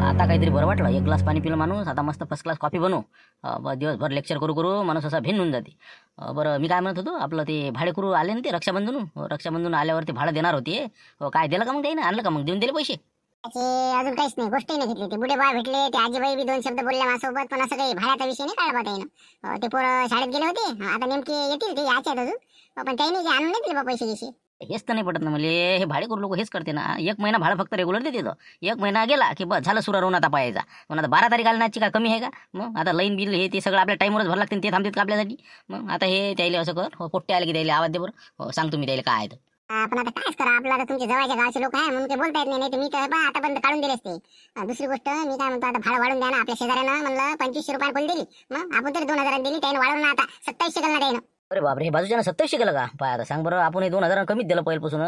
आता काहीतरी बरं वाटलं. एक ग्लास पाणी पिलं माणूस, आता मस्त फर्स्ट क्लास कॉफी बनवू. दिवसभर लेक्चर करू करू माणूस असा भिन्न होऊन जाते. बरं मी काय म्हणत होतो, आपलं ते भाडेकरू आले ना ते रक्षाबंधन. रक्षाबंधन आल्यावर ते भाडं देणार होते. काय दिलं का मग त्याने? आणलं का मग? देऊन दिले पैसे? त्याचे अजून काहीच नाही, गोष्टही नाही घेतली. ते बुडे बा भेटले, ते आजीबाई बी दोन शब्द बोलल्या माझ्यासोबत, पण असं काही भाड्याचा विषय नाही काढला बा त्यानं. ते पोरं शाळेत गेले होते, आता नेमके येतील ते याचे अजून, पण त्याने आणून नाही दिले बा पैसे गिसे. हेच तर नाही पटत ना मला. हे भाडेकरू लोक हेच करते ना. एक महिना भाडं फक्त रेग्युलर देते. एक महिना गेला की बस झालं, सुरा रोवून आता पाहायचा. पण आता 12 तारीख आल्याची काय कमी आहे का? मग आता लाईन बिल हे ते सगळं आपल्या टाईमवरच भरलं लागते, ते थांबतात का आपल्यासाठी? मग आता हे त्याला असं कर, पोट्टे आले की त्याला आवाज दे बरं. सांगतो मी त्याला काय आहे. पण आता कायच करा, आपल्याला तुमच्या जवळच्या गावचे लोक आहे म्हणून ते बोलता येत नाही. तर मी तर बा आतापर्यंत काढून दिले असते. दुसरी गोष्ट मी काय म्हणतो, आता भाडं वाढून द्या ना. आपल्या शेजाऱ्यानं म्हणलं 2500 रुपये खोली दिली, मग आपण तरी 2000 दिली, त्याने वाढवून आता 2700 केलं त्यानं. अरे बापरे, हे बाजूच्या 2700 केलं का? पाय आता सांग बरं, आपण हे 2000 कमीच दिलं पहिल्यापासून.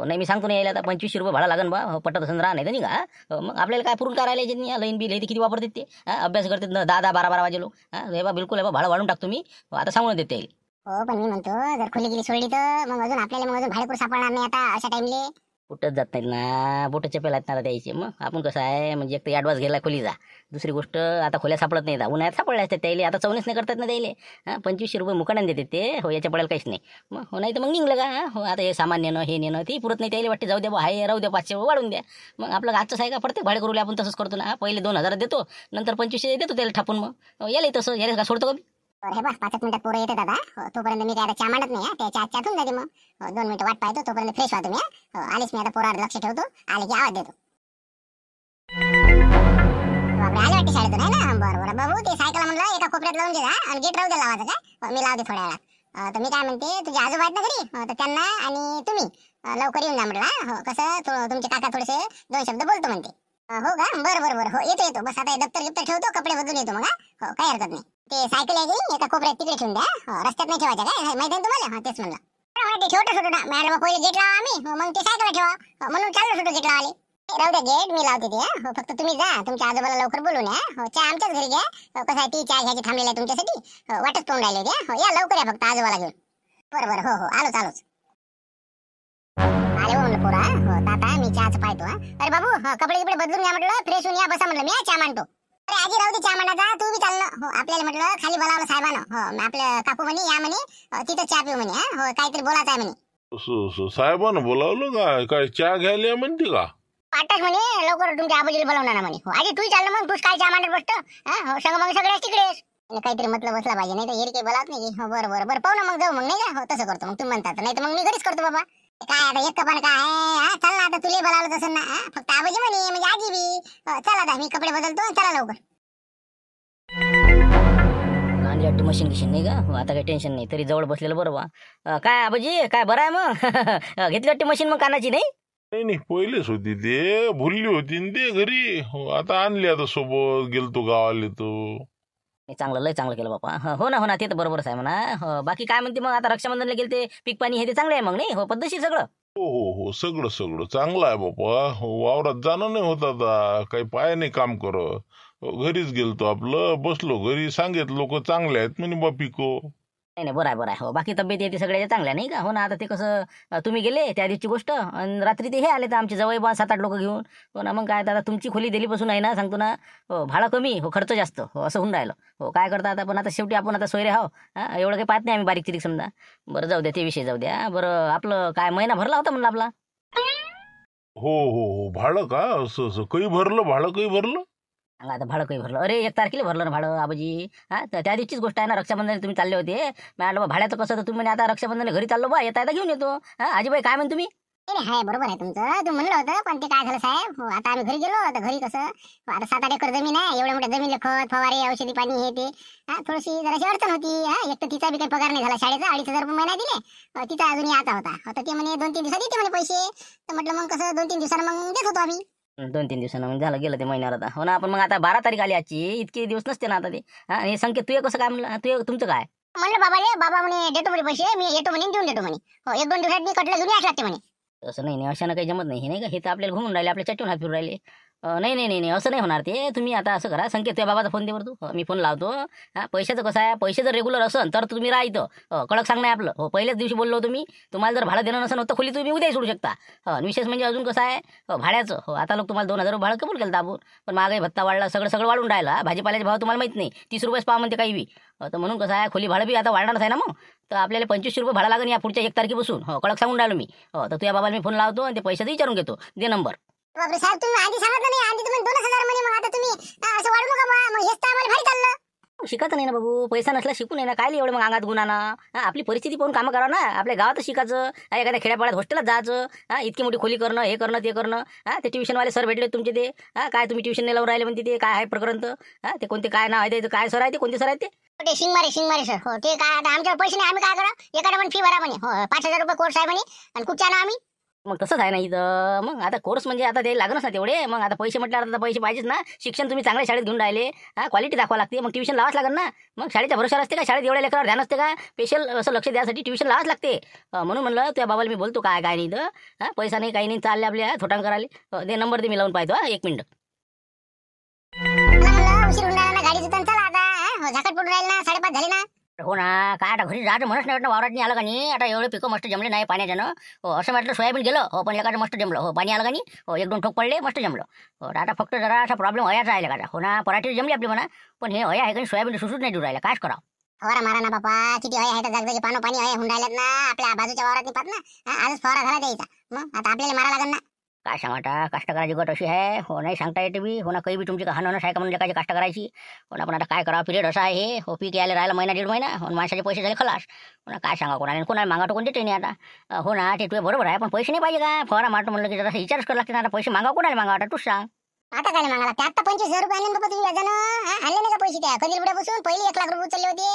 नाही मी सांगतो नाही यायला, आता 2500 रुपये भाडा लागन बा. पटत असं राहा नाही तर निघा. मग आपल्याला काय पुरून करायला लाईन बिल हे किती वापरतात ते? अभ्यास करतात ना 10-12 वाजे लोक. हे बा बिलकुल आहे बा, भाडं वाढून टाकतो मी. आता सांगून देते. हो पण मी म्हणतो, जर खोली गेली सोडली तर मग अजून आपल्याला अजून भाडेकरू सापडणार नाही आता अशा टाइमले. कुठंच जात नाहीत ना, बोटं चपेल आहेत ना द्यायचे. मग आपण कसं आहे म्हणजे, एक तर ॲडव्हान्स गेला खोलीचा. दुसरी गोष्ट आता खोल्या सापडत नाही. उन्हाळ्यात सापडल्या असतात त्याला, आता चवणीच नाही करतात ना त्याला. 2500 रुपये मुकाडाने देतात ते. हो याच्या पडायला काहीच नाही. मग हो नाही तर मग निघलं का? हो आता हे सामान नेणं हे नेणं ते पुरत नाही त्याला. वाटते जाऊ द्या बा, हाय राहू द्या, 500 वाढून द्या. मग आपलं आजचं आहे का? प्रत्येक भाडे करूला आपण तसंच करतो ना. पहिले 2000 देतो, नंतर 2500 देतो त्याला ठापून. मग याला तसं याला का सोडतो का? हे बा 5 मिनिटात पोरं येते दादा. तोपर्यंत मी काय आता चहा मांडत नाही. त्याच्या आत चाटून जाते. मग 2 मिनिटं वाट पाहतो, तोपर्यंत फ्रेश व्हा तुम्ही. आलेच मी आता, पोरावर लक्ष ठेवतो. आले की आवाज देतो. बापरे, आले वाटते शाळेतून आहे ना. बरोबर बाबू, ते सायकल म्हणलं एका कोपऱ्यात लावून दे आणि गेट राहू दे लावायचं. काय मी लावते थोड्या वेळात. तर मी काय म्हणते, तुझे आजोबा आहेत ना घरी, तर त्यांना आणि तुम्ही लवकर येऊन जा म्हटलं. कसं तुमचे काका थोडेसे 2 शब्द बोलतो म्हणते. हो का? बरं हो, येतो. बस आता दप्तर गिप्तर ठेवतो, कपडे बदलून येतो मग. हो काही हरकत नाही. ते सायकल आहे की एका कोपऱ्यात तिकडे ठेवून द्या. रस्त्यात नाही ठेवायचं काय, माहिती आहे तुम्हाला? तेच म्हणलं. ते छोटं ना मॅडम, पहिले गेट लावा आम्ही, मग ते सायकल ठेवा. म्हणून चाललो छोटं गेट लावाले. राहू द्या गेट, मी लावते ते. फक्त तुम्ही जा, तुमच्या आजोबाला लवकर बोलून या. चहा आमच्याच घरी घ्या. कसं आहे, ती चहा घ्यायची थांबलेली आहे तुमच्यासाठी. वाटच पाहून राहिले होते. या लवकर या फक्त आजोबाला घेऊन. बरं हो, आलोच. आले हो म्हणलं पोरा. हो ताता, मी चहाच पाहतो. अरे बाबू, कपडे बदलून घ्या म्हटलं, फ्रेश होऊन या. बसा म्हटलं, मी चहा मांडतो. अरे आजी राहू दे चहा मांडायचा, तू बी चाललं. हो आपल्याला म्हटलं खाली बोलावलं साहेबानं. हो आपलं काकू म्हणे या म्हणे, तिथं चहा पिऊ म्हणे. हो काहीतरी बोलायचं आहे म्हणे. साहेबानं बोलावलं काय चहा घ्यायला म्हणते का? पाठच म्हणे लवकर तुमच्या आबोजीला बोलावणार म्हणे. हो आजी तूही चाललं, मग तूच काय चहा मांडत बसतं. हो संग मग सगळ्याच तिकडेच. काहीतरी मतलब बसला पाहिजे, नाही तर काही बोलावत नाही. हो बरं पाहू ना, मग जाऊ मग नाही का? हो तसं करतो मग, तुम्ही म्हणतात. नाही तर मग मी घरीच करतो बाबा. काय आता एक कपान काय आहे. चल ना, आता तुला बोलावलं तसं ना. फक्त आबोजी म्हणे म्हणजे आजी बी. चला आता मी कपडे बदलतो, चला लवकर. वाटते मशीन गिशीन नाही का? आता काही टेन्शन नाही, तरी जवळ बसलेलं बरं बा. काय आबाजी, काय बरं आहे मग? घेतली वाटते मशीन मग कानाची? नाही पहिलेच होती, ते भुलली होती ते घरी. आता आणली, आता सोबत गेलतो गावाले तो. चांगलं, लय चांगलं केलं बापा. हो ना ते तर बरोबरच आहे म्हणा. बाकी काय म्हणते मग? आता रक्षाबंधनला गेले ते पीक पाणी हे ते चांगलं आहे मग? नाही हो पद्धतशीर सगळं? हो सगळं चांगलं आहे बापा. वावरात जाणं नाही होत आता, काही पाय नाही काम करत. घरीच गेलतो, आपलं बसलो घरी. सांगितलं लोक चांगले आहेत म्हणे बा पिको. नाही बरं आहे. हो बाकी तब्येत येते सगळ्याच्या चांगल्या नाही का? हो ना. आता ते कसं, तुम्ही गेले त्या दिवशी गोष्ट, आणि रात्री ते हे आले तर आमचे जवळ 7-8 लोक घेऊन. हो ना. मग काय आता तुमची खोली दिलीपासून आहे ना, सांगतो ना. हो भाडं कमी, हो खर्च जास्त, हो असं होऊन राहिलं. हो काय करता आता, पण आता शेवटी आपण आता सोयरे आहो. एवढं काही पाहत नाही आम्ही बारीक चिरीक समजा. बरं जाऊ द्या, ते विषय जाऊ द्या. बरं आपलं काय महिना भरला होता म्हणलं आपला? हो भाडं का? असं काही भरलं भाडं, काही भरलं. आता भाडं काही भरलं? अरे 1 तारखेला भरलं ना भाडं आबाजी. तर त्या दिवशीच गोष्ट आहे ना, रक्षाबंधन तुम्ही चालले होते. मी आलो भाड्याचं कसं, तर तुम्ही आता रक्षाबंधन घरी चाललो बा, येता घेऊन येतो. आजीबाई काय म्हणतो तुम्ही? हाय बरोबर आहे तुमचं. तू म्हणलं होतं, पण ते काय झालं साहेब. आता आम्ही घरी गेलो. आता घरी कसं, आता 7-8 एकर जमीन आहे. एवढ्या मोठ्या जमीन, खत फवारे औषधी पाणी हे ते. थोडीशी जराशी अडचण होती. एक तर तिचा बी काही पगार नाही झाला शाळेचा. 2,500 रुपये महिना दिले. तिचा अजून याचा होता. आता ते म्हणे 2-3 दिवसात येते म्हणे पैसे. तर म्हटलं मग कसं 2-3 दिवसानं मग देत होतो आम्ही. 2-3 दिवसानं मग झालं गेलं ते महिन्यावर आता. हो ना. आपण मग आता 12 तारीख आली आजची, इतके दिवस नसते ना आता ते. हे संकेत तू कसं काय म्हणलं? तुमचं काय म्हणलं? बाबा म्हणे देतो म्हणे पैसे, मी येतो म्हणे, देऊन देतो म्हणे. हो 1-2 दिवसात मी कटलं घेऊन याच लागते म्हणे. तसं नाही अशानं काही जमत नाही. हे नाही का, हे तर आपल्याला घुमून राहिले, आपल्या चटून हात फिरून राहिले. नाही नाही नाही नाही असं नाही होणार ते. तुम्ही आता असं करा, संकेत त्या बाबाचा फोन दे बरं तू. मी फोन लावतो. पैशाचं कसं आहे, पैसे जर रेग्युलर असन तर तुम्ही राहा इथं. कडक सांग नाही आपलं. पहिल्याच दिवशी बोललो होतो मी. तुम्हाला जर भाडं देणं नसेल तर खोली तुम्ही उद्याही सोडू शकता. आणि विशेष म्हणजे अजून कसं आहे भाड्याचं. आता लोक तुम्हाला 2,000 रुपये भाडं कबूल केलं आपण, पण महागाई भत्ता वाढला, सगळं वाढून राहिला. भाजीपाल्याचे भाव तुम्हाला माहित नाही, 30 रुपयेच पाव म्हणते काही बी. तर म्हणून कसं आहे खोली भाडं बी आता वाढणारच आहे ना. मग तर आपल्याला 2500 रुपये भाडं लागेल या पुढच्या 1 तारखेपासून. कडक सांगून राहिलो मी. तर तुझ्या बाबाला मी फोन लावतो आणि ते पैशाचं विचारून घेतो. दे नंबर. बापरे साहेब, तुम्ही आधी सांगितलं नाही. आधी तुम्ही 2,000 म्हणे, मग आता तुम्ही असं वाढू नका बा. मग हेच तर आम्हाला भारी चाललं. शिकायचं नाही ना बाबू, पैसा नसला शिकू नये ना. काय एवढं मग अंगात गुन्हाना. आपली परिस्थिती पाहून कामं करा ना. आपल्या गावातच शिकायचं, एखाद्या खेड्यापाड्यात हॉस्टेलच जायचं. इतकी मोठी खोली करणं, हे करणं ते करणं. ते ट्युशनवाले सर भेटले तुमचे ते. काय तुम्ही ट्युशन नाही लावून राहिले म्हणते ते. काय आहे प्रकरण तर. ते कोणते काय नाव आहे त्याचं, काय सर आहे ते, कोणते सर आहेत ते. ते शिंगमारे सर. हो ते काय आता आमच्यावर पैसे नाही, आम्ही काय करा. एखादा पण फी भरा म्हणे. हो 5,000 रुपये कोर्स आहे म्हणे. आणि कुठच्या ना आम्ही. मग तसंच आहे ना इथं. मग आता कोर्स म्हणजे आता ते लागणच ना तेवढे. मग आता पैसे म्हटल्यावर आता पैसे पाहिजेच ना. शिक्षण तुम्ही चांगल्या शाळेत घेऊन राहिले, क्वालिटी दाखवा लागते. मग ट्युशन लावाच लागेल ना. मग शाळेच्या भरोशावर असते का, शाळेत एवढ्या लेकरावर ध्यान असते का. स्पेशल असं लक्ष द्यासाठी ट्युशन लावाच लागते. म्हणून म्हणलं त्या बाबाला मी बोलतो काय काय नाही इथं. पैसा नाही काही नाही, चालले आपल्या थोटांग करायला. दे नंबर दे, मी लावून पाहतो. 1 मिनिट. मला म्हणलं उशीर होऊन राहिला ना, गाडीचं तर चला आता. हो झाकट पडून राहील ना, 5:30 झाले ना. हो ना. काय आता घरी जायचं म्हणत नाही वावरात नाही आलं का नाही. आता एवढे पिकं मस्त जमले नाही पाण्याच्यानं. असं म्हटलं सोयाबीन गेलं. पण एखादं मस्त जमलं. पाणी आलं का नाही. 1-2 ठोक पडले, मस्त जमलं. आता फक्त जरा असा प्रॉब्लेम अयाचा आहे का. हो ना, पराठी जमली आपली म्हणा, पण हे अया आहे का सोयाबीन सुसूच नाही देऊ राहिला. कायच करावं. फवारा मारा ना बापा. किती अय आहे तर जागजागी पाणी अय होऊन राहिल्यात ना. आपल्या बाजूच्या वावरात पाहत ना. आजच फवारा झाला द्यायचा. मग आता आपल्याला मारा लागेल ना. काय सांगा आता, काष्टकराची गट अशी आहे. हो नाही सांगता येते बी. हो ना, काही बी तुमची कहाणच आहे का म्हणजे काय काष्ट करायची. हो ना, पण आता काय करावं, पिरियड असा आहे. हो पीक यायला राहिला महिना 1.5 महिना. हो माणसाचे पैसे झाले खलास. हो ना, काय सांगा कोणाला मागा तो कोण देते नाही आता. हो ना, ते तुझे बरोबर आहे, पण पैसे नाही पाहिजे का. फवारा मारतो म्हणलं की जरा विचारच करावं लागते ना. आता पैसे मागा कोणाला मागा, आता तूच सांग. आता काय मागायला. त्या आता 25,000 रुपये आणले बाबा तुम्ही व्याजानं. आणले नाही का पैसे त्या कधी बुड्यापासून. पहिले 1,00,000 रुपये उचलले होते.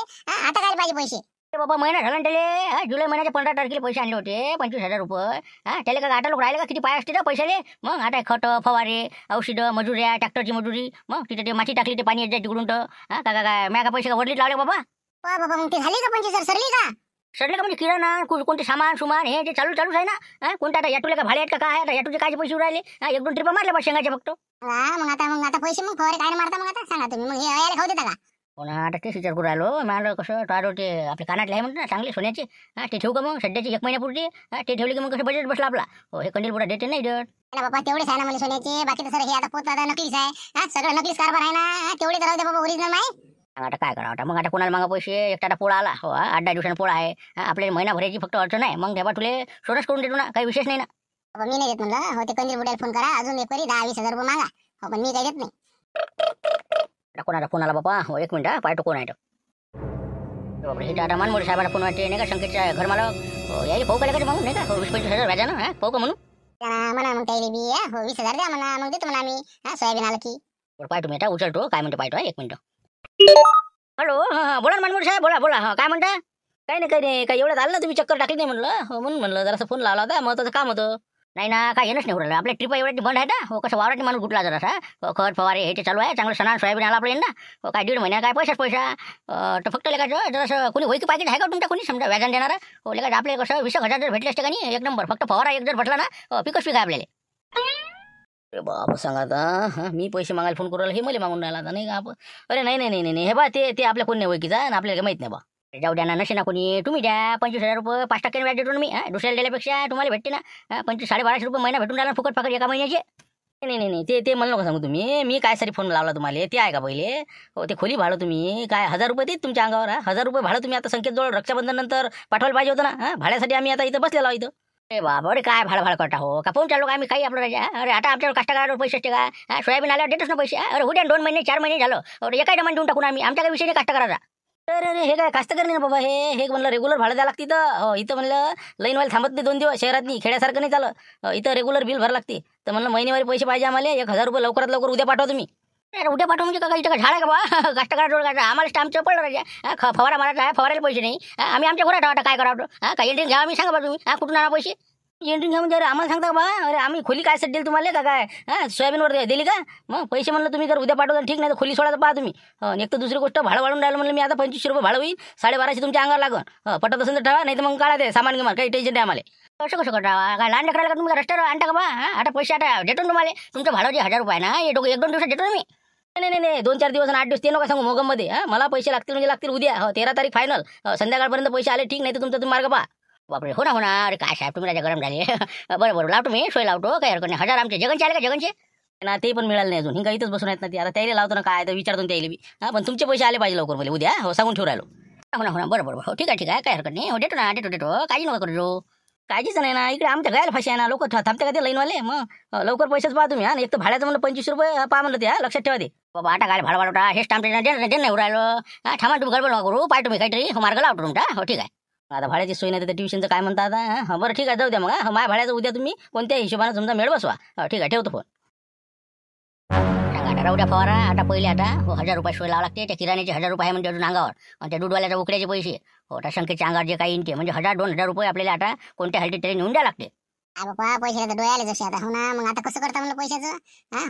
आता काय पाहिजे पैसे. बाबा महिना झाला ना त्याले. जुलै महिन्याच्या 15 तारखेला पैसे आणले होते 25,000 रुपये. त्याला का आता लोक राहिले का, किती पाय असते ना पैशाले. मग आता खत फवारे औषधं मजुऱ्या, ट्रॅक्टरची मजुरी. मग तिथे ते माती टाकली ते पाणी येत जाय तिकडून. तर काय म्या का पैसे का वडलीत लावले बाबा. बाबा मग ते झाली का 25,000 सरली का. सडले का म्हणजे किराणा कोणते सामान सुमान हे ते चालूच आहे ना. कोणता आता याटूले का भाडे आहेत का काय. आता याटूचे काय पैसे राहिले. 1-2 ट्रिपा मारले बा शेंगाचे फक्त. मग आता पैसे मग फवारे काय मारता. मग आता सांगा तुम्ही, मग हे अयाला खाऊ देता का. हो ना, आता तेच विचार करू राहिलो. मला कसं टाळो ते आपल्या कानातले आहे म्हणतो ना चांगले सोन्याचे. ते ठेवू का मग सध्याची 1 महिन्यापुरती. ते ठेवले की मग कसं बजेट बसला आपला. हो हे कंदील पुढे देते नाही देत. बाबा तेवढेच आहे ना मला सोन्याचे. बाकी तर सर हे आता पोत आता नकलीच आहे. सगळं नकलीच कारभार आहे ना. तेवढे तर राहू दे बाबा, ओरिजिनल नाही. आता काय करावं. आता मग आता कोणाला मागा पैसे. एकटा पोळा आला. हो 8-10 दिवसांना पोळा आहे. आपल्याला महिना भरायची फक्त अडचण आहे. मग तेव्हा तुले सोनच करून देतो ना, काही विशेष नाही ना. बाबा मी नाही देत म्हणलं. हो ते कंदील बुड्याला फोन करा, अजून एक परी 10-20,000 रुपये मागा. हो पण मी काही देत नाही. आता कोणाचा फोन आला बाबा. हो 1 मिनिट पाहतो कोण आहे तो. बापरे, हे टाटा मानमोडी साहेबांना फोन वाटते नाही का, संकेतच्या घर मला. हो यायला पाहू का मग नाही का. हो 20-25,000 व्याजानं पाहू का म्हणून. म्हणा मग त्याला बी हो 20,000 द्या म्हणा. मग देतो म्हणा आम्ही. सोयाबीन आलं की पाहतो मी आता उचलतो. काय म्हणतो पाहतो 1 मिनिट. हॅलो. हां बोला ना मानमोडी साहेब. बोला. हां काय म्हणता. काही नाही काय एवढं आलं ना तुम्ही, चक्कर टाकली नाही म्हणलं. हो म्हणून म्हणलं जरासं फोन लावला होता, महत्वाचं काम होतं. नाही ना, काय येणंच नाही उरलं. आपल्या ट्रिपा एवढ्या बंद आहे ना. हो कसं वावराची माणूस गुटला जरासा. खत फवारे हे ते चालू आहे. चांगलं सणान सोयाबीन आला आपल्या ना. हो काय 1.5 महिना काय पैसा. तर फक्त लेखाचं जरासं कोणी होई की पाकिट आहे का तुमच्या कोणी समजा व्याजान देणारा. हो लेखा आपले कसं 20,000 जर भेटले असते का नाही 1 नंबर. फक्त फवारा एक जर भेटला ना पिकच पीक आहे आपल्याला. अरे बाबा सांगा आता. मी पैसे मागायला फोन करू राहिला, हे मला मागून राहिला आता नाही का आपण. अरे नाही हे बा ते आपल्या कोण नाही ओळखीचा आणि आपल्याला माहित नाही बा. जाऊ द्या ना, नसे ना कोणी. तुम्ही द्या 25,000 रुपये 5% व्याज देतो ना मी. दुसऱ्याला दिल्यापेक्षा तुम्हाला भेटते ना. 1250 रुपये महिना भेटून राहिला फुकट एका महिन्याचे. नाही ते मला नका सांगू तुम्ही. मी काय साठी फोन लावला तुम्हाला ते आहे का पहिले. हो ते खोली भाडं तुम्ही काय 1,000 रुपये देत तुमच्या अंगावर. 1,000 रुपये भाडं तुम्ही आता संकेतजवळ रक्षाबंधन नंतर पाठवायला पाहिजे होतं ना. भाड्यासाठी आम्ही आता इथं बसलेलो इथं. अरे बाबा, अरे काय भाडं करता हो का. पाहून चाललो का आम्ही काही आपलं राजा. अरे आता आपल्यावर कष्टकरावर पैसे असते का. सोयाबीन आल्यावर देतच ना पैसे. अरे उद्या 2 महिने 4 महिने झालं. अरे एका डमान देऊन टाकून आम्ही. आमच्या काही विषय नाही कष्टकराचा. अरे हे काय कास्तकार नाही ना बाबा. हे म्हणलं रेग्युलर भाडं द्यावं लागते इथं. हो इथं म्हणलं लाईनवाले थांबत नाही 2 दिवस. शहरात नाही खेड्यासारखं नाही चालं. इथं रेग्युलर बिल भरावं लागते. तर म्हणलं महिनेवारी पैसे पाहिजे आम्हाला. 1,000 रुपये लवकरात लवकर उद्या पाठवा तुम्ही. अरे उद्या पाठवा म्हणजे का इथं का झाड आहे का बा. कष्टकराजवळ काय आम्हाला स्टॅम्पचं पडलं राजा. फवारा मारायचा आहे, फवारायला पैसे नाही. आम्ही आमच्या घरात आता काय करावं. काय एंट्री घ्या आम्ही सांगा बा तुम्ही. कुठून आणा पैसे. एंट्री घ्या म्हणजे अरे आम्हाला सांगता का बा. अरे आम्ही खोली काय सेट देईल तुम्हाला का काय. सोयाबीनवर दिली का. मग पैसे म्हणलं तुम्ही जर उद्या पाठवता ठीक, नाही तर खोली सोडायचं पहा तुम्ही. एक तर दुसरी गोष्ट भाडं वाढून राहिलं म्हणलं मी. आता 2500 रुपये भाडं होईल. 1250 तुमच्या अंगावर लागून. पटत असेल तर ठेवा, नाही तर मग काढा ते सामान गिमान. काही टेन्शन नाही आम्हाला. कसं कसं करता काय लहान लेकराला का तुम्ही रस्त्यावर आणता का बा आता पैसे आता देतो ना तुम्हाला तुमचं भाडं जे 1000 रुपये ना हे एक दोन दिवसात देतो ना मी नाही 2-4 दिवस आणि 8 दिवस ते नका सांगू मोगममध्ये मला पैसे लागतील म्हणजे लागतील उद्या 13 तारीख फायनल संध्याकाळपर्यंत पैसे आले ठीक नाही तर तुमचा तुम्ही मार्ग पहा बापरे हो ना अरे काय साहेब तुम्ही राजा गरम झाले बरं लावतो मी सोय लावतो काय हरकत नाही 1000 आमचे जगनचे आले का जगनचे ना ते पण मिळाले नाही अजून हिंगा इथंच बसून आहेत ना ते आता त्याला लावतो ना काय तर विचारतो त्याला बी पण तुमचे पैसे आले पाहिजे लवकर मला उद्या हो सांगून ठेवू राहिलो हो ना बरं हो ठीक आहे काय हरकत नाही हो देतो ना देतो काळजी नका करू काळजीच नाही ना इकडे आमच्या गायला फाशी आहे ना लोक थांबते का ते लाईनवाले मग लवकर पैसेच पाहा तुम्ही एक तर भाड्याचं म्हणलं 25 रुपये पहा म्हणलं ते लक्षात ठेवा ते बाबा आता काय भाडा वाढवता हे स्टाम्प नाही राहिलं थांबा तुम्ही गडबड नका करू पाय तुम्ही काहीतरी मार्ग लावतो तुमचा हो ठीक आहे आता भाड्याची सोय नाही तर ट्युशनचं काय म्हणता आता बरं ठीक आहे जाऊ द्या मग माझ्या भाड्याचं उद्या तुम्ही कोणत्या हिशोबाने समजा मेळ बसवा ठीक आहे ठेवतो फोन आता राहू द्या फवारा आता पहिले आता 1000 रुपये सोय लावा लागते त्या किराण्याचे 1000 रुपये आहे म्हणजे अजून अंगावर आणि त्या दूधवाल्याच्या उकड्याचे पैसे हो त्या शंकेच्या अंगावर जे काही इंटे म्हणजे 1000-2000 रुपये आपल्याला आता कोणत्या हलटी तरी नेऊन द्या लागते बाबा पैसे तर डोळ्याले जसे आता हो ना मग आता कसं करता म्हणलं पैशाचं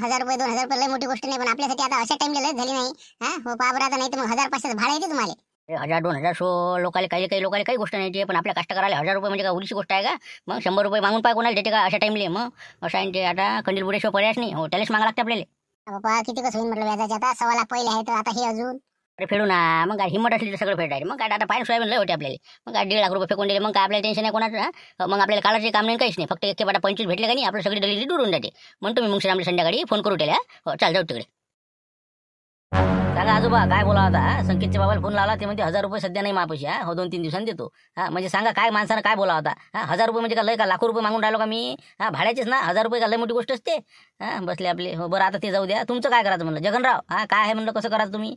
1000 रुपये 2000 रुपये लय मोठी गोष्ट नाही पण आपल्यासाठी आता अशा टाइमला लय झाली नाही हो बाबरा आता नाही तर मग 1000-500 भाडं येते तुम्हाला 1000-2000 सो लोकांना काही लोकांना काही गोष्ट नाही पण आपल्या कष्टकराला 1000 रुपये म्हणजे काय उलीची गोष्ट आहे का मग 100 रुपये मागून पाय कोणाला देते का अशा टाइमले मग अशा इंटे आता कंदील बुडेशिवाय पर्यायच नाही हो त्यालाच मागा लागते आपल्याला बाबा किती कसं होईल म्हटलं व्याजाचे आता 1.25 लाख पहिले आहे तर आता हे अजून अरे फेडू ना मग काय हिंमत असली तर सगळं फेडायचं मग काय आता पाय सोयाबीन लय होते आपल्याला मग काय 1.5 लाख रुपये फेकून दिले मग काय आपल्याला टेन्शन नाही कोणाचं मग आपल्याला काढायचे काम नाही काहीच नाही फक्त एक बाटा 25 भेटले का नाही आपलं सगळी दलिली दूर होऊन जाते म्हणतो मी मग आम्ही संध्याकाळी फोन करू त्याला हो चाल जाऊ तिकडे सांगा आजोबा काय बोला होता संकेतच्या बाबाला फोन लावला ते म्हणते 1000 रुपये सध्या नाही मापाशी हो 2-3 दिवसांनी देतो म्हणजे सांगा काय माणसानं काय बोला होता 1000 रुपये म्हणजे का लय का लाखो रुपये मागून राहिलो का मी भाड्याचेच ना 1000 रुपये का लय मोठी गोष्ट असते बसले आपले हो बरं आता ते जाऊ द्या तुमचं काय करायचं म्हणलं जगनराव काय आहे म्हणलं कसं करायचं तुम्ही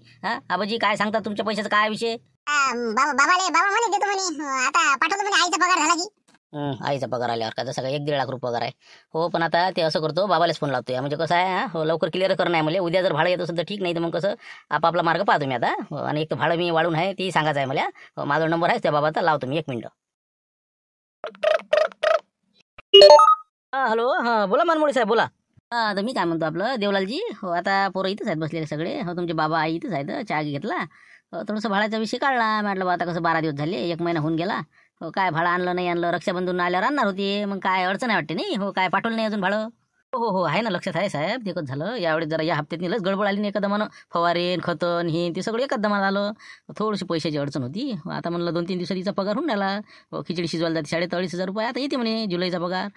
आबाजी काय सांगता तुमच्या पैशाचं काय विषय बाबा म्हणे देतो म्हणे आता पाठवतो म्हणे आईचा पगार झाला की आईचा पगार आल्यावर का जसं काय 1-1.5 लाख रुपये पगार आहे हो पण आता ते असं करतो बाबालाच फोन लावतोय म्हणजे कसं आहे हो लवकर क्लिअर करणं आहे मला उद्या जर भाडं येत असेल तर ठीक नाही तर मग कसं आपापला मार्ग पाहतो मी आता आणि एक तर भाडं मी वाढून आहे तेही सांगायचं आहे मला माझा नंबर आहे त्या बाबाचा लावतो मी 1 मिनिट हॅलो बोला मनमोळी साहेब बोला तर मी काय म्हणतो आपलं देवलालजी हो आता पोरं इथंच आहेत बसलेले सगळे हो तुमचे बाबा आई इथंच आहेत चहा घेतला थोडंसं भाड्याचा विषय काढला म्हटलं आता कसं 12 दिवस झाले 1 महिना होऊन गेला हो काय भाडं आणलं नाही आणलं रक्षाबंधन आल्यावर आणणार होती मग काय अडचण आहे वाटते नाही हो काय पाठवलं नाही अजून भाडं हो आहे ना लक्षात आहे साहेब ते कसं झालं यावेळेस जरा या हप्त्यात लस गडबड आली नाही एकदमानं फवारेन खतन हे ते सगळं एकच दमानं आलं थोडीशी पैशाची अडचण होती आता म्हणलं 2-3 दिवसात तिचा पगार होऊन राहिला खिचडी शिजवायला जाते 2,500 रुपये आता येते म्हणे जुलैचा पगार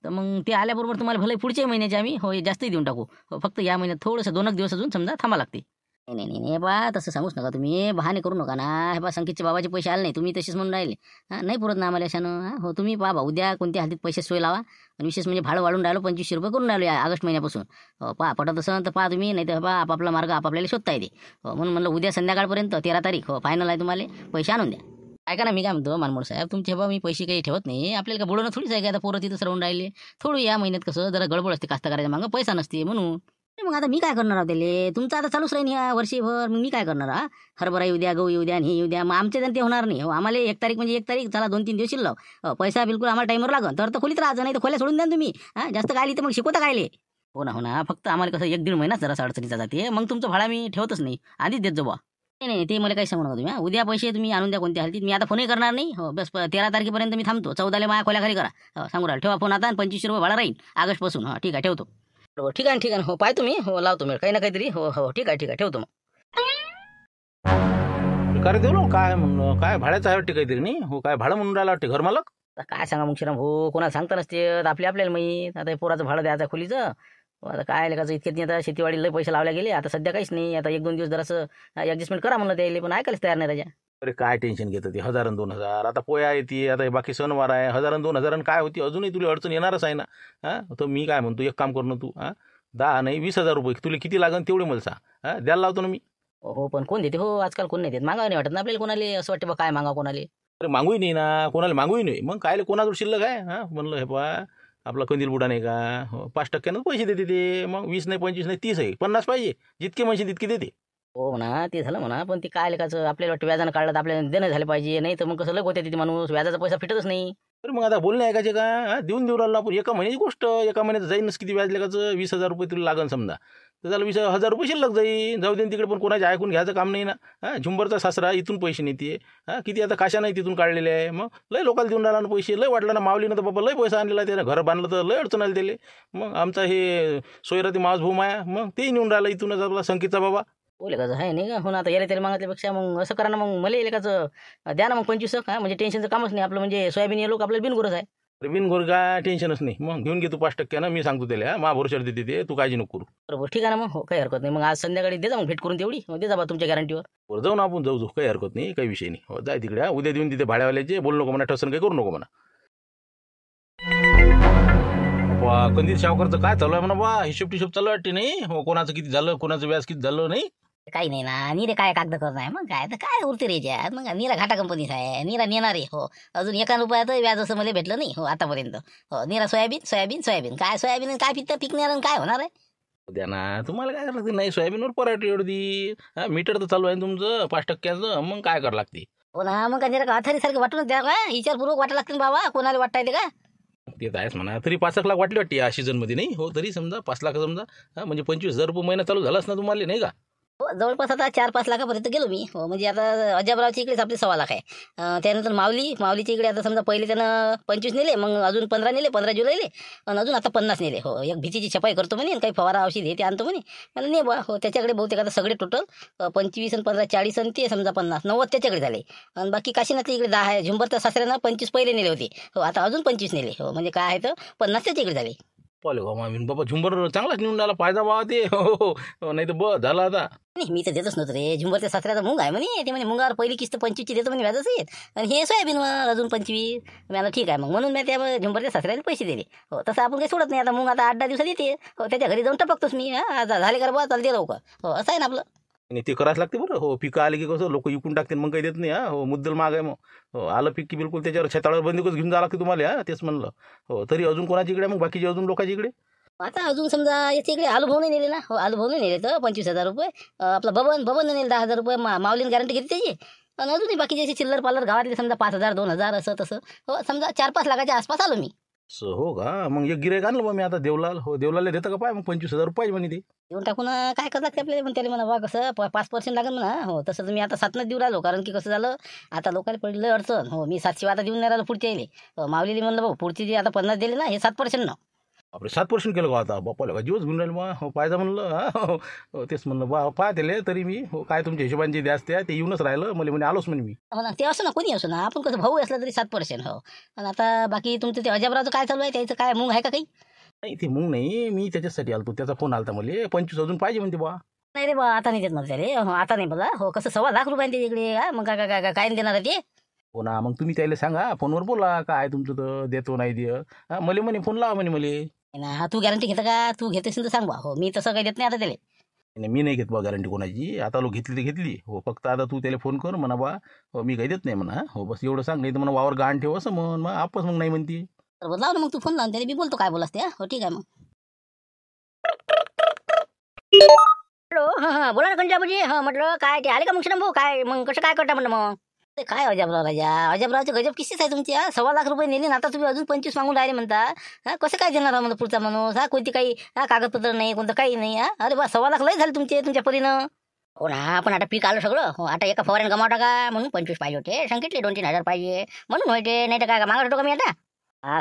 तर मग ते आल्याबरोबर तुम्हाला भले पुढच्या महिन्याचे आम्ही हो जास्तही देऊन टाकू फक्त या महिन्यात थोडंसं 2 दिवस अजून समजा थांबा लागते नाही बा तसं सांगूच नका तुम्ही बहाणे करू नका ना हे बा संकेतचे बाबाचे पैसे आले नाही तुम्ही तसेच म्हणून राहिले नाही पुरत ना आम्हाला अशानं हो तुम्ही पहा उद्या कोणत्या हातीत पैसे सोय लावा आणि विशेष म्हणजे भाडं वाढून राहिलो 2500 रुपये करून राहिलो या ऑगस्ट महिन्यापासून हो पहा पटत असं तर पहा तुम्ही नाही तर बा आपापला मार्ग आपापल्याला शोधता येते हो म्हणून म्हणलं उद्या संध्याकाळपर्यंत 13 तारीख हो फायनल आहे तुम्हाला पैसे आणून द्या ऐका ना मी काय म्हणतो मनमोड साहेब तुमचे बा मी पैसे काही ठेवत नाही आपल्याला का बुडवणं थोडीच आहे का आता पोरं तिथंच राहून राहिले थोडं या महिन्यात कसं जरा गडबड असते कास्तकाराच्या मागं पैसा नसते म्हणून मग आता मी काय करणार आहोत त्याले तुमचं आता चालूच राहीन या वर्षभर मग मी काय करणार हरभरा येऊ द्या गहू येऊ द्या आणि हे येऊ द्या मग आमच्या ते होणार नाही हो आम्हाला 1 तारीख म्हणजे 1 तारीख चला 2-3 दिवस शिल्लक पैसा बिलकुल आम्हाला टाईमवर लागन तर खोलीत राहायचं नाही तर खोल्या सोडून द्या तुम्ही जास्त काय तर मग शिकवता कायले हो ना फक्त आम्हाला कसं 1-1.5 महिना जरा अडचणीचा जाते मग तुमचं भाडा मी ठेवतच नाही आधीच देत जाऊ नाही ते मला काही सांगू नका तुम्ही उद्या पैसे तुम्ही आणून द्या कोणत्या हालतीत मी आता फोनही करणार नाही हो बस 13 तारखेपर्यंत मी थांबतो 14 माझ्या खोल्या खाली करा सांगू राहिलं ठेवा फोन आता 2500 रुपये भाडा राहील ऑगस्टपासून ठीक आहे ठेवतो हो ठीक आहे हो पाय तुम्ही हो लावतो मी काही ना काहीतरी हो ठीक आहे ठेवतो मग काय देऊ काय म्हणून काय भाड्याचं आहे वाटते काहीतरी नाही हो काय भाडं म्हणून राहिला वाटते घर मालक काय सांगा मग श्रीराम हो कोणाला सांगता नसते आपल्याला माहीत आता पोराचं भाडं द्यायचं खोलीचं आता काय लेखाचं इतक्यात नाही आता शेतीवाडी लय पैसे लावले गेले आता सध्या काहीच नाही आता 1-2 दिवस जरासं ॲडजस्टमेंट करा म्हणलं त्याला पण ऐकायलाच तयार नाही राजा अरे काय टेन्शन घेतं ते 1000 आणि 2000 आता पोया येते आता हे बाकी सणवार आहे 1000 आणि 2000 काय होती अजूनही तुला अडचण येणारच आहे ना तर मी काय म्हणतो एक काम कर ना तू 10 नाही 20,000 रुपये तुला किती लागन तेवढे मला सांग द्यायला लावतो ना मी हो पण कोण देते हो आजकाल कोण नाही देत मागावं नाही वाटत ना आपल्याला कोणाला असं वाटतं बा काय मागा कोणाला अरे मागूही नाही ना कोणाला मागूही नाही मग कायले कोणाजवळ शिल्लक आहे म्हणलं हे पा आपला कंदील बुडा नाही का 5% पैसे देते ते मग 20 नाही 25 नाही 30 आहे 50 पाहिजे जितके म्हणशील तितके देते हो म्हणा ते झालं म्हणा पण ते काय लेखाचं आपल्याला वाटतं व्याजानं काढलं तर आपल्याला देणं झालं पाहिजे नाही तर मग कसं लग होते तिथे माणूस व्याजाचा पैसा फिटतच नाही अरे मग आता बोलणे ऐकायचे का देऊन राहिलो आपण एका महिन्याची गोष्ट एका महिन्यात जाईनच किती व्याज लेखाचं 20,000 रुपये तुला लागन समजा तर त्याला 20,000 रुपये शिल्लक जाईल. जाऊ दे तिकडे, पण कोणाचे ऐकून घ्यायचं काम नाही ना. झुंबरचा सासरा इथून पैसे नेते. किती आता काशा नाही तिथून काढलेले आहे. मग लय लोकांना देऊन राहिला ना पैसे. लय वाटलं ना माऊलीनं तर बाबा लय पैसा आणलेला त्यानं. घर बांधलं तर लय अडचण आली त्याला. मग आमचा हे सोयराती मावस भाऊ माया मग तेही नेऊन राहिला इथूनच आपला संकेतचा बाबा. बोले का आहे नाही का हो ना. आता याला त्याला मागितल्यापेक्षा मग असं करा ना, मग मला लेकाचं द्या ना मग 25 का. म्हणजे टेन्शनचं कामच नाही आपलं. म्हणजे सोयाबीन हे लोक आपल्याला बिनगुरच आहे. बिनघोर काय टेन्शनच नाही. मग घेऊन घे तू 5% मी सांगतो त्याला. मा भरोशावर देते ते, तू काळजी नको करू. बरोबर ठीक आहे ना. मग हो काही हरकत नाही. मग आज संध्याकाळी दे जा मग भेट करून तेवढी. दे जा बा तुमच्या गॅरंटीवर. बरं जाऊ ना आपण, जाऊ काही हरकत नाही, काही विषय नाही. हो जाय तिकडे. उद्या देऊन तिथे भाड्यावाल्याचे बोलू नको म्हणा, ठसन काही करू नको म्हणा. कंदील सावकारचं काय चालू आहे म्हणा बा. हिशोब चालू वाटते नाही. हो कोणाचं किती झालं, कोणाचं व्याज किती झालं नाही. काही नाही ना. नीरे काय कागद करत आहे मग काय तर काय उरते रे याच्यात. मग नीरा घाटा कंपनीचा आहे. नीरा नेणार आहे. हो अजून 1 रुपयात व्याज असं मला भेटलं नाही हो आतापर्यंत. हो नीरा सोयाबीन काय सोयाबीन काय पिकणार आणि काय होणार आहे. द्या ना, तुम्हाला काय करावं लागते. नाही सोयाबीनवर पराठी एवढी मीटर तर चालू आहे तुमचं 5%चं. मग काय करावं लागते. हो ना. मग काय का अथारीसारखं वाटून द्या का. विचारपूर्वक वाटायला लागते बाबा. कोणाला वाटता येते का. ते तर आहेच म्हणा. तरी 5 लाख वाटली या सीझनमध्ये नाही. हो तरी समजा 5 लाख समजा. म्हणजे 25,000 रुपये महिना चालू झालाच ना तुम्हाला नाही का. हो जवळपास आता 4-5 लाखापर्यंत गेलो मी. हो म्हणजे आता अजबरावच्या इकडेच आपले 1.25 लाख आहे. त्यानंतर माऊलीच्या इकडे आता समजा पहिले त्यानं 25 नेले, मग अजून 15 नेले, 15 जुलैले, आणि अजून आता 50 नेले. हो एक भीतीची छपाई करतो म्हणे, काही फवारा औषध हे ते आणतो म्हणे. मला ने बा. हो त्याच्याकडे बहुतेक आता सगळे टोटल 25 आणि 15 40 आणि ते समजा 50 90 त्याच्याकडे झाले. आणि बाकी काशीनाथच्या इकडे 10 आहे. झुंबरच्या सासऱ्यानं 25 पहिले नेले होते. हो आता अजून 25 नेले. हो म्हणजे काय आहे तर 50 त्याच्याकडे झाले. पाले बाबा झुंबर चांगलाच निवडून राहिला. फायदा बाबा ते. हो नाही तर बस झाला आता. नाही मी तर देतच नव्हतं रे. झुंबरच्या सासऱ्याचा मुंग आहे म्हणे. ते म्हणे मुंगावर पहिली किस्त 25ची देतो म्हणे व्याजच येत, आणि हे सोयाबीनवर अजून 25. मला ठीक आहे मग, म्हणून मी त्या झुंबरच्या सासऱ्याला पैसे दिले. हो तसं आपण काही सोडत नाही. आता मुंग आता 8-10 दिवसात येते. हो त्याच्या घरी जाऊन टपकतोच मी. झाले का बा चालते लवकर. हो असं आहे ना आपलं. आणि ते करायच लागते बरं. हो पिकं आले की कसं लोक विकून टाकतील, मग काही देत नाही. हो मुद्दल माग आहे. मग हो आलं पीक की बिलकुल त्याच्यावर छताळावर बंदूकच घेऊन जावं लागते तुम्हाला. तेच म्हणलं. हो तरी अजून कोणाच्या इकडे, मग बाकीचे अजून लोकांच्या इकडे. आता अजून समजा याच्या इकडे आलू भाऊ नाही नेले ना. हो आलू भाऊ नाही नेले तर 25,000 रुपये. आपला बबन नेले 10,000 रुपये. माऊलीने गॅरंटी घेतली त्याची. आणि अजूनही बाकीचे असे चिल्लर पालर गावातले समजा 5,000 2,000 असं तसं. हो समजा 4-5 लाखाच्या आसपास आलो मी. हो का. मग एक गिऱ्हाईक आणलं बा मी आता देवलाल. हो देवलाला देतं का पाय. मग 25,000 रुपये म्हणे ते देऊन टाकून काय करतात ते आपल्याला. पण त्याला म्हणा बा कसं 5% लागेल म्हणा. हो तसं तर मी आता 7नच देऊ राहिलो. कारण की कसं झालं आता लोकांना पडलं अडचण. हो मी 7 आता देऊन नाही राहिलो पुढच्या येईल. माऊलीने म्हणलं भाऊ पुढची जे आता 50 दिले ना, हे 7% ना. आपले 7% केलं का आता. बापाला का जीवच घेऊन राहिलं मग. हो पाहिजे म्हणलं. हो तेच म्हणलं बा पाहते तरी मी. हो काय तुमच्या हिशोबाने जे द्यास त्या ते येऊनच राहिलं. मला म्हणे आलोच म्हणे मी. हो ना ते असं ना कोणी असो ना. आपण कसं भाऊ असला तरी 7%. हो आणि आता बाकी तुमचं ते अजबरावचं काय चालू आहे. त्याचं काय मुंग आहे का काही. नाही ते मग नाही, मी त्याच्यासाठी आलतो. त्याचा फोन आलता मला 25 अजून पाहिजे म्हणते बा. नाही रे बा आता नाही देत मला त्याला. हो आता नाही बोला. हो कसं 1.25 लाख रुपये त्याच्याकडे. मग काय देणार आहे ते. हो ना मग तुम्ही त्याला सांगा फोनवर बोला काय तुमचं तर देतो नाही दे. मला म्हणे फोन लावा म्हणे मला. ना तू गॅरंटी घेता का. तू घेतेस तर सांग बा. हो मी तसं काही देत नाही आता त्याला. नाही मी नाही घेत बा गॅरंटी कोणाची. आता लोक घेतली तर घेतली. हो फक्त आता तू त्याला फोन कर म्हणा बा. हो मी काही देत नाही म्हणा. हो बस एवढं सांग. नाही तर म्हणा वावर गहाण ठेव असं म्हण. मग आपस मग नाही म्हणते. बरोबर लाव ना मग तू फोन लावून त्याला. मी बोलतो काय बोलास ते. हो ठीक आहे मग. हॅलो हां बोला ना कंजाबाजी. हां म्हटलं काय ते आले का मग भाऊ. काय मग कसं काय करता म्हटलं मग. ते काय अजबराव राजा. अजबरावचे गजब किस्सेच आहे तुमची. 1.25 लाख रुपये नेले ना, आता तुम्ही अजून 25 मागून राहिले म्हणता. कसं काय देणार म्हणलं पुढचा माणूस. कोणती काही कागदपत्र नाही कोणतं काही नाही. अरे बा 1.25 लाख लय झाले तुमचे तुमच्या परीनं. हो ना आपण आता पीक आलं सगळं. हो आता एका फवाऱ्याने गमाव टाका म्हणून 25 पाहिजे होते. सांगितले 2-3 हजार पाहिजे म्हणून व्हायचे. नाही तर काय मागत होतो का मी आता.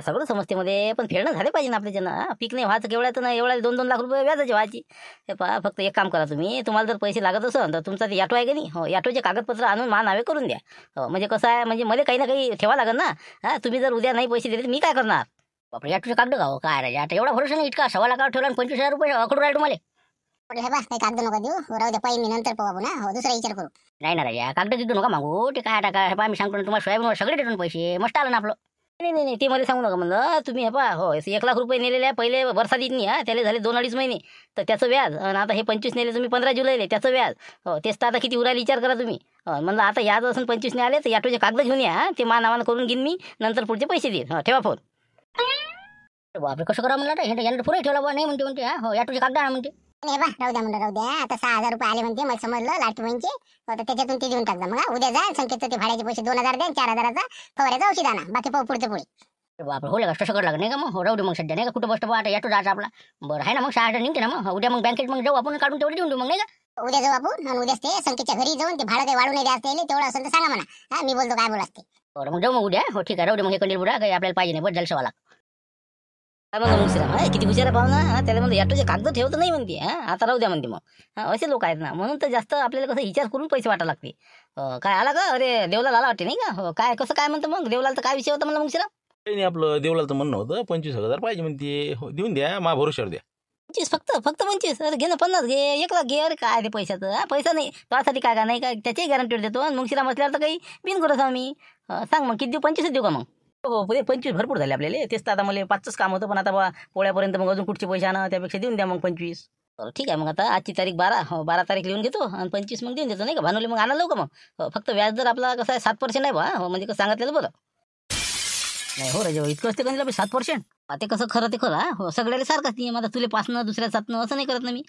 सगळं समजते मध्ये, पण फेडणं झाले पाहिजे ना आपल्याच्यानं. पीक नाही व्हायचं केवढ्याचं ना. एवढ्या 2-2 लाख रुपये व्याजाची व्हायची. हे पहा फक्त एक काम करा तुम्ही. तुम्हाला जर पैसे लागत असेल तर तुमचा ते ऑटो आहे का नाही. हो ऑटोचे कागदपत्र आणून मा नावे करून द्या. हो म्हणजे कसं आहे म्हणजे मला काही ना काही ठेवा लागेल ना. तुम्ही जर उद्या नाही पैसे दिले तर मी काय करणार. बापरे ऑटोचे कागद का हो काय राजा. आता एवढा भरोसा नाही इतका 1.25 लाखावर ठेवला आणि 25,000 रुपये अकडून राहिले तुम्हाला. हे बा काही कागद नका देऊ. राहू द्या पाहिजे मी नंतर पाहू ना. हो दुसरा विचार करू. नाही ना राजा कागद देऊ नका मागू. ते काय टाका हे पहा मी सांगतो ना तुम्हाला. सोयाबीनवर सगळे देतो पैसे. मस्त आलं ना आपलं. नाही ते मला सांगू नका म्हणलं तुम्ही. हे पहा हो 1 लाख रुपये नेलेले आहे पहिले वर्षात येत त्याला झाले 2-2.5 महिने तर त्याचं व्याज. आणि आता हे 25 नेले तुम्ही 15 जुलैले त्याचं व्याज. हो तेच तर आता किती उरायला विचार करा तुम्ही. म्हणलं आता याच असं 25 आले तर ऑटोचे कागद घेऊन या. ते मा नावानं करून घेईन मी. नंतर पुढचे पैसे देईन. ठेवा फोन. बापरे कसं करा म्हणलं आता. हे पुढे ठेवला बा. नाही म्हणते हो ऑटोचे कागद आणा म्हणते. नाही बा राहू द्या म्हणलं राहू द्या. आता 6,000 रुपये आले म्हणते. मला समजलं लाट महिन्याचे. तर त्याच्यातून ते देऊन टाकजा. मग उद्या जा संकेतचं ते भाड्याचे पैसे 2,000 द्या. 4,000चा फवाऱ्याचा औषध आणा. बाकी पाहू पुढचं पुढे. बापरे हो का तसं करावं लागेल नाही का मग राहू दे मग सध्या नाही का कुठं बसतो बा आता ऑटो जायचं आपला बरं आहे ना मग 6 निघते ना मग उद्या मग बँकेत मग जाऊ आपण काढून तेवढे देऊन देऊ मग नाही का उद्या जाऊ आपण आणि उद्याच ते संकेतच्या घरी जाऊन ते भाडं काही वाढून नाही द्यायचं त्याला, तेवढं असेल तर सांगा म्हणा. हा मी बोलतो काय बोलास ते. बरं मग जाऊ मग उद्या हो ठीक आहे राहू दे मग हे कंडील बुडा काही आपल्याला पाहिजे नाही बस जलसवाला काय मग श्रीराम किती हुशार आहे पाहुणा त्याला म्हणतो ऑटोचे कागद ठेवत नाही म्हणते आता राहू द्या म्हणते मग असे लोक आहेत ना म्हणून तर जास्त आपल्याला कसं विचार करून पैसे वाटायला लागते काय आला का अरे देवलाल आला वाटते नाही का काय कसं काय म्हणतं मग देवलाल तर काय विषय होता म्हणलं मग श्रीराम काही नाही आपलं देवलाचं म्हणणं होतं 25,000 पाहिजे म्हणते. हो, देऊन द्या मा भरोशावर द्या. 25 फक्त 25 अरे घे ना 50 घे 1 लाख घे अरे काय ते पैशाचं पैसा नाही त्यासाठी काय का नाही काय त्याची गॅरंटी देतो मग श्रीराम असल्यावर तर काही बिन करत मी सांग मग किती देऊ 25 देऊ का मग हो 25 भरपूर झाले आपल्याला तेच तर आता मला 5च काम होतं पण आता बा पोळ्यापर्यंत मग अजून कुठचे पैसे आणा त्यापेक्षा देऊन द्या मग 25 ठीक आहे मग आता आजची तारीख 12 तारीख लिहून घेतो आणि 25 मग देऊन देतो नाही का भानवले मग आणा का मग फक्त व्याज जर आपला कसं आहे 7% आहे बा म्हणजे कसं सांगितलेलं बरं नाही हो राजा इतकं असते का 7% ते कसं खरं ते खरं हो सगळ्याला सारखंच नाही आता तुले 5 दुसऱ्या 7 असं नाही करत ना मी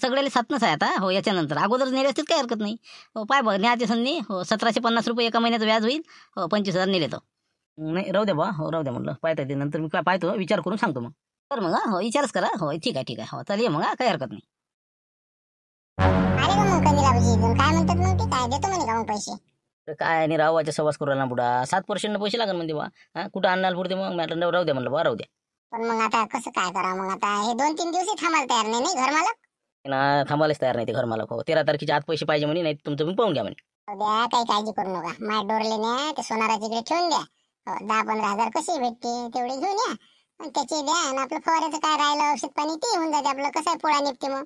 सगळ्याला 7 आहे आता हो याच्यानंतर अगोदर नेले असतील काही हरकत नाही हो पाय बघ न्यायचे संधी हो 1750 रुपये एका महिन्याचं व्याज होईल हो 25,000 नेले तर नाही राहू द्या बा हो राहू द्या म्हटलं पाहता ते नंतर मी काय पाहतो विचार करून सांगतो मग तर मग हो विचारच करा हो ठीक आहे हो चालेल मग काही हरकत नाही आले का मग कंदिलाबाजी इथून काय म्हणतात मग ते काय देतो म्हणे का मग पैसे. तर काय नाही रावाच्या सवास करू ना बुडा 7% पैसे लागेल म्हणते बा कुठं आणणार पुढते मग मॅटर राहू द्या म्हणलं बा राहू द्या पण मग आता कसं काय करावं मग आता हे 2-3 दिवस थांबायला तयार नाही घर मालक. ना थांबायलाच तयार नाही ते घर मला हो 13 तारखेच्या आत पैसे पाहिजे म्हणे नाही तुमचं तुम्ही पाहून घ्या म्हणे उद्या काही काळजी करू नका माझ्या डोरले न्या ते सोनाराच्या इकडे ठेवून द्या 10-15 हजार कशी भेटते तेवढे घेऊन या आणि त्याचे द्या आणि आपलं फवाऱ्याचं काय राहिलं औषध पाणी ते होऊन जाते आपलं कसं आहे पोळा निघते मग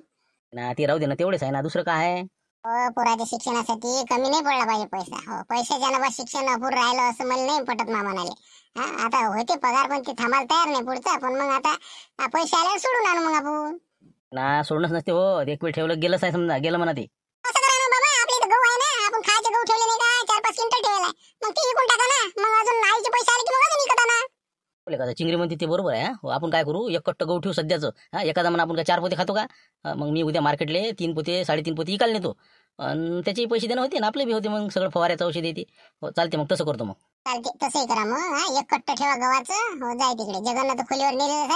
ना ते राहू दे ना तेवढेच आहे ना दुसरं काय आहे हो पोराच्या शिक्षणासाठी कमी नाही पडला पाहिजे पैसा हो पैशाच्या ना शिक्षण अपूर राहिलं असं मला नाही पटत मामानाले. हा आता होते पगार पण ते थांबायला तयार नाही पुढचा पण मग आता पैसे आल्यावर सोडून आणू मग आपण ना सोडणंच नसते हो एक वेळ ठेवलं गेलंच आहे समजा गेलं म्हणा ते असं करा ना बाबा आपल्या इथं गहू आहे ना आपण खायचे गहू ठेवले नाही का 4-5 क्विंटल ठेवलाय मग ते विकून टाका ना मग अजून आईचे पैसे आले की मग अजून विकता ना बोले का चिंगरी म्हणते ते बरोबर आहे हो आपण काय करू 1 कट्ट गहू ठेवू सध्याचं एखादा म्हणा आपण काय 4 पोते खातो का मग मी उद्या मार्केटले 3 पोते 3.5 पोते इकायला नेतो आणि त्याचे पैसे देणं होते ना आपले बी होते मग सगळं फवाऱ्याचं औषध येते हो चालते मग तसं करतो मग चालते तसंही करा मग 1 कट्ट ठेवा गव्हाचं हो जाय तिकडे जगन्नाथ खोलीवर नेलेलंच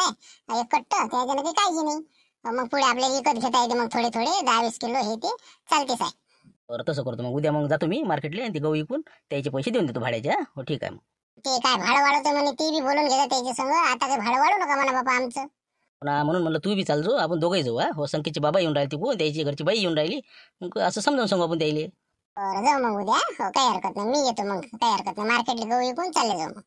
आहे 1 कट्ट त्याच्यानं काही काळजी नाही मग पुढे आपल्याला विकत घेता येते मग थोडे 10-20 किलो हे ते चालतेच आहे. बरं तसं करतो मग उद्या मग जातो मी मार्केटले आणि ते गहू विकून त्याचे पैसे देऊन देतो भाड्याचे हो ठीक आहे मग ते काय भाडं वाढवतो म्हणे ते बी बोलून घेतात त्याच्या संग आता काही भाडं वाढू नका म्हणा बाबा आमचं म्हणून म्हणलं तू बी चाल जो आपण दोघंही जाऊ हो संकेतचे बाबा येऊन राहिले तिकून त्याची घरची बाई येऊन राहिली मग असं समजावून सांगू आपण द्यायले बरं जाऊ मग उद्या हो काही हरकत नाही मी येतो मग काही हरकत नाही मार्केटला गहू विकून चालले जाऊ मग